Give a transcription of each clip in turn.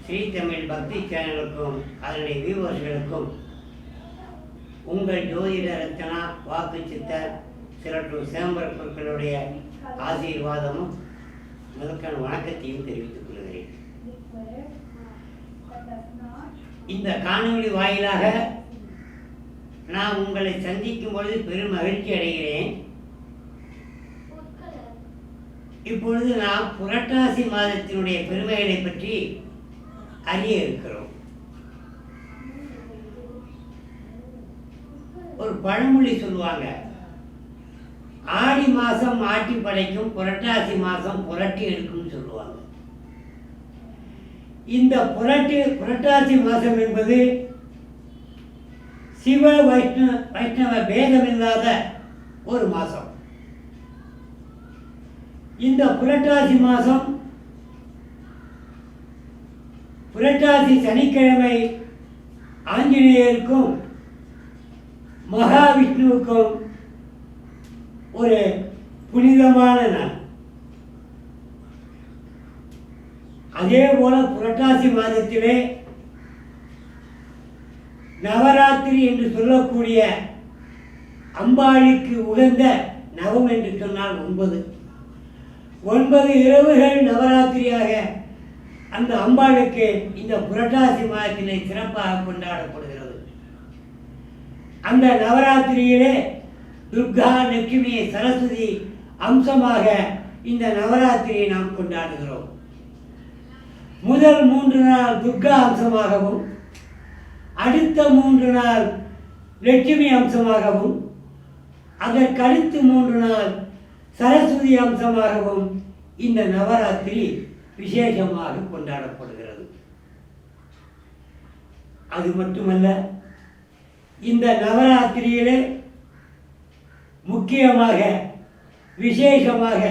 ஸ்ரீ தமிழ் பக்தி சேனலுக்கும் அதனுடைய வியூவர்ஸ்களுக்கும் உங்கள் ஜோதிட ரத்னா வாக்கு சித்தர் சிறப்பு சேம்பர் பொருட்களுடைய ஆசீர்வாதமும் முதற்கான வணக்கத்தையும் தெரிவித்துக் கொள்கிறேன். இந்த காணொளி வாயிலாக நான் உங்களை சந்திக்கும் பொழுது பெரும் மகிழ்ச்சி அடைகிறேன். இப்பொழுது நாம் புரட்டாசி மாதத்தினுடைய பெருமைகளை பற்றி அறிய இருக்கிறோம். ஒரு பழமொழி சொல்லுவாங்க, ஆடி மாதம் ஆட்டி படைக்கும், புரட்டாசி மாதம் புரட்டி எடுக்கும் சொல்லுவாங்க. இந்த புரட்டாசி மாதம் என்பது சிவ வைஷ்ணவ பேதமில்லாத ஒரு மாதம். இந்த புரட்டாசி மாதம் புரட்டாசி சனிக்கிழமை ஆஞ்சநேயருக்கும் மகாவிஷ்ணுவுக்கும் ஒரு புனிதமான நாள். அதே போல புரட்டாசி மாதத்திலே நவராத்திரி என்று சொல்லக்கூடிய அம்பாளுக்கு உகந்த நவம் என்று சொன்னால் 9 இரவுகள் நவராத்திரியாக அந்த அம்பாளுக்கு இந்த புரட்டாசி மாதத்திலே சிறப்பாக கொண்டாடப்படுகிறது. அந்த நவராத்திரியிலே துர்கா, லட்சுமி, சரஸ்வதி அம்சமாக இந்த நவராத்திரியை நாம் கொண்டாடுகிறோம். முதல் 3 நாள் துர்கா அம்சமாகவும், அடுத்த 3 நாள் லட்சுமி அம்சமாகவும், அதற்கடுத்து 3 நாள் சரஸ்வதி அம்சமாகவும் இந்த நவராத்திரி விசேஷமாக கொண்டாடப்படுகிறது. அது மட்டுமல்ல, இந்த நவராத்திரியிலே முக்கியமாக விசேஷமாக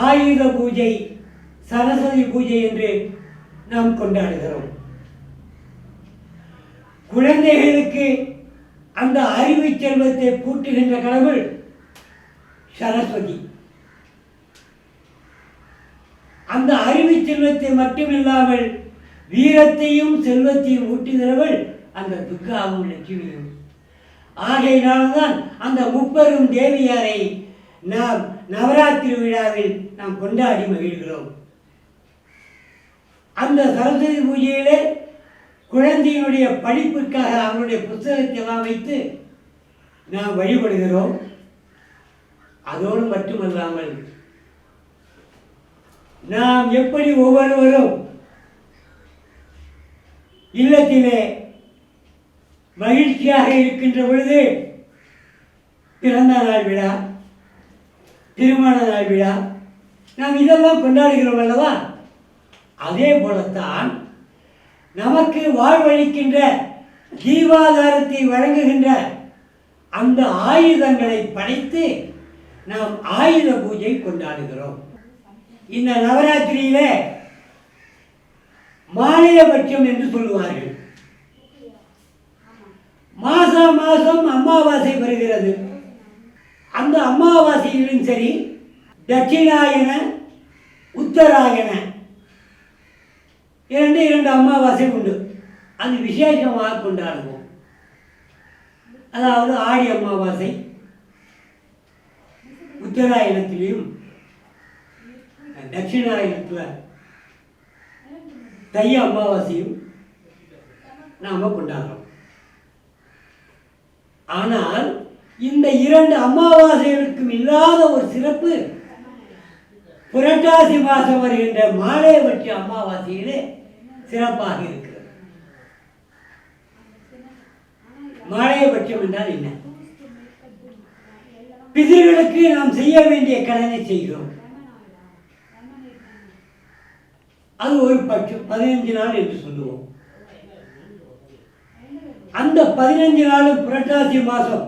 ஆயுத பூஜை, சரஸ்வதி பூஜை என்று நாம் கொண்டாடுகிறோம். குழந்தைகளுக்கு அந்த அறிவு செல்வத்தை கூட்டுகின்ற கடவுள் சரஸ்வதி. அந்த அறிவு செல்வத்தை மட்டுமில்லாமல் வீரத்தையும் செல்வத்தையும் ஊட்டுகிறவள் அந்த துர்காவும் லட்சுமியும். ஆகையினால்தான் அந்த முப்பெரும் தேவியாரை நாம் நவராத்திரி விழாவில் நாம் கொண்டாடி மகிழ்கிறோம். அந்த சரஸ்வதி பூஜையிலே குழந்தையினுடைய படிப்புக்காக அவருடைய புத்தகத்தை எல்லாம் வைத்து நாம் வழிபடுகிறோம். அதோடு மட்டுமல்லாமல் நாம் எப்படி ஒவ்வொருவரும் இல்லத்திலே மகிழ்ச்சியாக இருக்கின்ற பொழுது பிறந்த நாள் விழா, திருமண நாள் விழா, நாம் இதெல்லாம் கொண்டாடுகிறோம் அல்லவா? அதே போலத்தான் நமக்கு வாழ்வளிக்கின்ற ஜீவாதாரத்தை வழங்குகின்ற அந்த ஆயுதங்களை படைத்து நாம் ஆயுத பூஜை கொண்டாடுகிறோம். இந்த நவராத்திரியிலே மாலையபட்சம் என்று சொல்லுவார்கள். மாதம் அமாவாசை வருகிறது. அந்த அமாவாசையிலும் சரி, தட்சிணாயன, உத்தராயண 2 அமாவாசை உண்டு. அது விசேஷமாக கொண்டாடுவோம். அதாவது ஆடி அமாவாசை, உத்தராயணத்திலையும் தட்சிணாயணத்தில் தை அமாவாசையும் நாம் கொண்டாடுறோம். ஆனால் இந்த 2 அமாவாசைகளுக்கும் இல்லாத ஒரு சிறப்பு புரட்டாசி மாதம் வருகின்ற மாலையபட்ச அமாவாசையிலே சிறப்பாக இருக்கிறது. மாலையபட்சம் என்றால் என்ன? பிதர்களுக்கு நாம் செய்ய வேண்டிய கடனை செய்கிறோம். அது ஒரு பட்சம் 15 நாள் என்று சொல்லுவோம். அந்த 15 நாளும் புரட்டாசி மாதம்,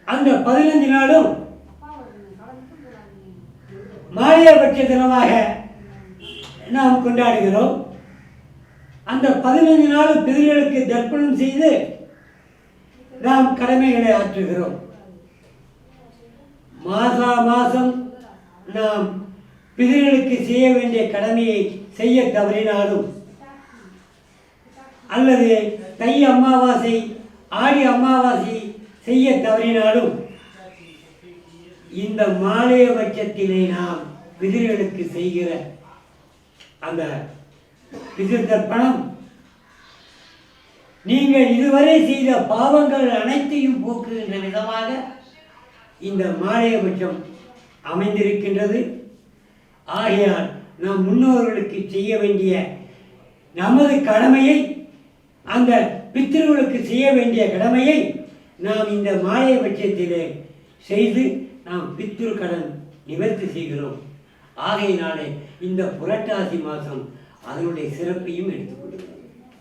அந்த 15 நாளும் மாலையபட்ச தினமாக நாம் கொண்டாடுகிறோம். அந்த 15 நாளும் பிதர்களுக்கு தர்ப்பணம் செய்து நாம் கடமைகளை ஆற்றுகிறோம். மாதம் நாம் பிதர்களுக்கு செய்ய வேண்டிய கடமையை செய்ய தவறினாலும் அல்லது தை அமாவாசை ஆடி அமாவாசை செய்ய தவறினாலும் இந்த மாலைய பட்சத்திலே நாம் பிதர்களுக்கு செய்கிற அந்த பிதிர் தர்ப்பணம் நீங்கள் இதுவரை செய்த பாவங்கள் அனைத்தையும் போக்குகின்ற விதமாக இந்த மாலையபட்சம் அமைந்திருக்கின்றது. ஆகையால் நாம் முன்னோர்களுக்கு செய்ய வேண்டிய நமது கடமையை, அந்த பித்ருவுக்கு செய்ய வேண்டிய கடமையை நாம் இந்த மாலையபட்சத்திலே செய்து நாம் பித்ரு கடன் நிவர்த்தி செய்கிறோம். ஆகையினாலே இந்த புரட்டாசி மாதம் அதனுடைய சிறப்பையும் எடுத்துக்கொள்கிறோம்.